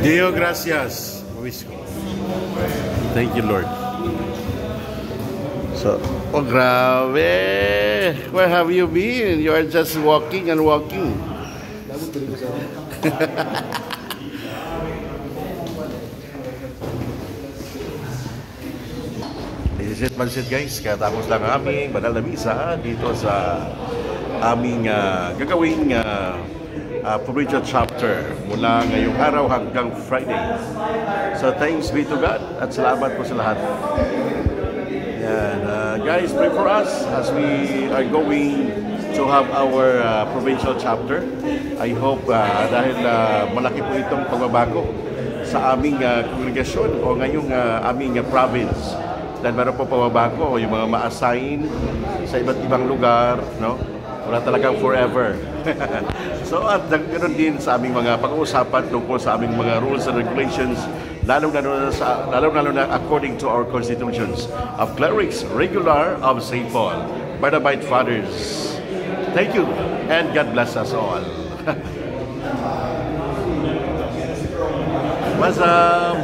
Dio gracias. Thank you, Lord. So, oh grabe. Where have you been? You are just walking and walking. Pansit guys, katapos lang ang aming banal na misa dito sa aming gagawing provincial chapter mula ngayong araw hanggang Friday. So thanks be to God at salamat po sa lahat. Yan, guys, pray for us as we are going to have our provincial chapter. I hope dahil malaki po itong pagbabago sa aming kongregasyon o ngayong aming province. Dahil meron po pamabago, yung mga ma-assign sa iba't ibang lugar, no? Wala talagang forever. So at ganoon din sa aming mga pag-uusapan tungkol sa aming mga rules and regulations, lalong-lalo na according to our constitutions of clerics regular of St. Paul, Barnabite Fathers. Thank you and God bless us all. What's up?